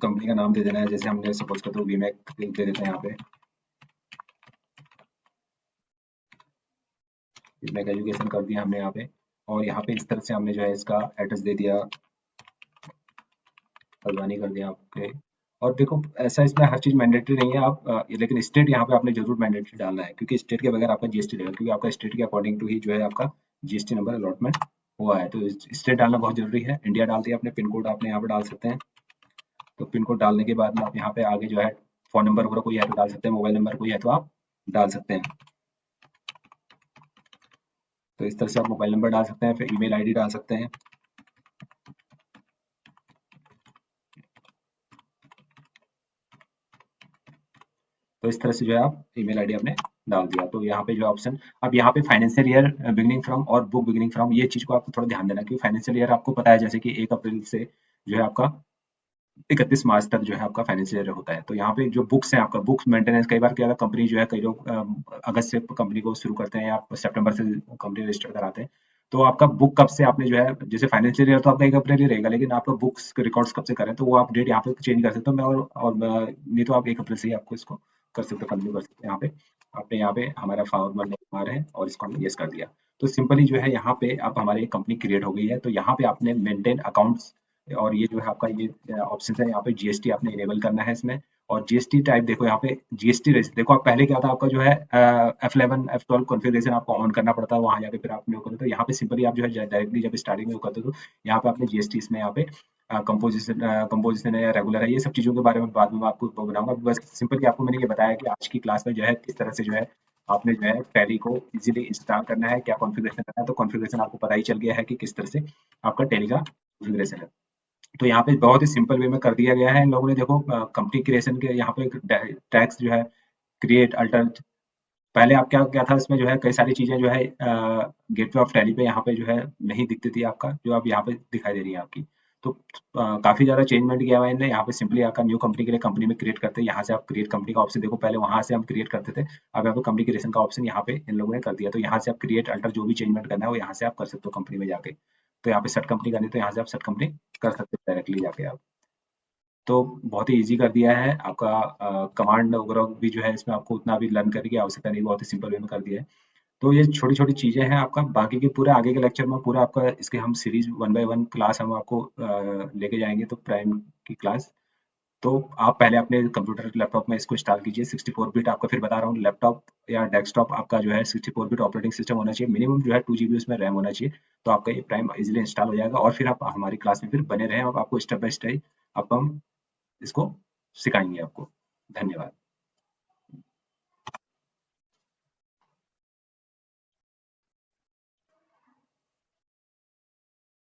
Company का नाम दे देना है, जैसे हमने सपोज करते हो वीमैक दे देते हैं यहाँ पे, वीमैक एजुकेशन कर दिया हमने यहाँ पे, और यहाँ पे इस तरह से हमने जो है इसका एड्रेस दे दिया, हल्द्वानी कर दिया आपके। और देखो ऐसा इसमें हर चीज़ मैंडेटरी नहीं है, आप लेकिन स्टेट यहाँ पे आपने जरूर मैंडेटरी डालना है, क्योंकि स्टेट के बगैर आपका जीएसटी रहेगा, क्योंकि आपका स्टेट के अकॉर्डिंग टू ही जो है आपका जीएसटी नंबर अलॉटमेंट हुआ है। तो स्टेट डालना बहुत जरूरी है। इंडिया डाल दिया आपने, पिन कोड आपने यहाँ पे डाल सकते हैं। तो पिन कोड डालने के बाद में आप यहाँ पे आगे जो है फोन नंबर वगैरह कोई है तो डाल सकते हैं, मोबाइल नंबर कोई है तो आप डाल सकते हैं। तो इस तरह से आप मोबाइल नंबर डाल सकते हैं, फिर ईमेल आईडी डाल सकते हैं। तो इस तरह से जो है आप ईमेल आईडी आपने डाल दिया। तो यहाँ पे जो ऑप्शन, अब यहाँ पे फाइनेंशियल ईयर बिगिनिंग फ्रॉम और बुक बिगिनिंग फ्रॉम, ये चीज को आपको थोड़ा ध्यान देना, क्योंकि फाइनेंशियल ईयर आपको पता है जैसे कि 1 अप्रैल से जो है आपका 31 मार्च तक जो है आपका फाइनेंशियल ईयर होता है। तो यहाँ पे जो बुक्स है आपका, बुक्स मेंटेनेंस, कई बार क्या होता है कंपनी जो है, कई लोग अगस्त से कंपनी को शुरू करते हैं या सितंबर से कंपनी रजिस्टर कराते हैं। तो आपका बुक कब से आपने जो है, जैसे फाइनेंशियल ईयर तो आपका 1 अप्रैल ही रहेगा, लेकिन आपका बुक्स रिकॉर्ड्स कब से करें तो वो आप डेट यहाँ पे चेंज कर सकते हो। मैं और नहीं तो आप 1 अप्रैल से ही आपको इसको कर सकते हो, कंटिन्यू कर सकते हो। यहाँ पे आपने यहाँ पे हमारा फॉर्मल नेम आ रहा है और इसको हमने यस कर दिया। तो सिंपली जो है यहाँ पे अब हमारी कंपनी क्रिएट हो गई है। तो यहाँ पे आपने मेंटेन अकाउंट्स, और ये जो है आपका ये ऑप्शन है, यहाँ पे जीएसटी आपने इनेबल करना है इसमें। और जीएसटी टाइप देखो यहाँ पे जीएसटी रजिस्टर, देखो आप पहले क्या था आपका जो है F11 F12 कॉन्फ़िगरेशन आपको ऑन करना पड़ता है, वहां जाके फिर आपने वो करते, तो यहाँ पे सिंपली आप जो है डायरेक्टली जब स्टार्टिंग में वो करते हो तो यहाँ पे आपने जीएसटी इसमें यहाँ पे कंपोजिशन है या रेगुलर है, ये सब चीजों के बारे में बाद में मैं आपको बनाऊंगा। बस सिंपली आपको मैंने ये बताया कि आज की क्लास में जो है किस तरह से जो है आपने जो है टैली को इजीली इंस्टॉल करना है, क्या कॉन्फ़िगरेशन करना है। तो कॉन्फ़िगरेशन आपको पता ही चल गया है कि किस तरह से आपका टैली का कॉन्फ़िगरेशन है। तो यहाँ पे बहुत ही सिंपल वे में कर दिया गया है इन लोगों ने। देखो कंपनी क्रिएशन के यहाँ पे टैक्स जो है, क्रिएट अल्टर, पहले आप क्या क्या था इसमें जो है कई सारी चीजें जो है गेटवे ऑफ टैली पे यहाँ पे जो है नहीं दिखती थी आपका, जो अब यहाँ पे दिखाई दे रही है आपकी। तो काफी ज्यादा चेंजमेंट किया हुआ है इनने। यहाँ पे सिंपली आपका न्यू कंपनी के लिए कंपनी में क्रिएट करते हैं, यहाँ से आप क्रिएट कंपनी का ऑप्शन देखो, पहले वहां से हम क्रिएट करते थे, अब यहाँ पे कंपनी क्रिएशन का ऑप्शन यहाँ पे इन लोगों ने कर दिया। तो यहाँ से आप क्रिएट अल्टर जो भी चेंजमेंट करना है वो यहाँ से आप कर सकते हो कंपनी में जाके। तो यहाँ पे सेट कंपनी करनी है तो यहाँ से आप सेट कंपनी कर सकते हो डायरेक्टली जाके आप। तो बहुत ही ईज़ी कर दिया है आपका। कमांड वगैरह भी जो है इसमें आपको उतना भी लर्न करने की आवश्यकता नहीं, बहुत ही सिंपल वे में कर दिया है। तो ये छोटी-छोटी चीज़ें हैं आपका, बाकी के पूरे आगे के लेक्चर में पूरा आपका इसके हम सीरीज़ 1 बाय 1 क्लास हम आपको लेके जाएँगे, तो प्राइम की क्लास। तो आप पहले अपने कंप्यूटर लैपटॉप में इसको इंस्टॉल कीजिए। 64 बिट आपका, फिर बता रहा हूँ, लैपटॉप या डेस्कटॉप आपका जो है 64 बिट ऑपरेटिंग सिस्टम होना चाहिए, मिनिमम जो है 2 जीबी उसमें रैम होना चाहिए। तो आपका ये प्राइम इज़िली इंस्टॉल हो जाएगा, और फिर आप हमारी क्लास में फिर बने रहें, और आपको स्टेप बाय स्टेप आपको हम इसको सिखाएँगे आपको। धन्यवाद।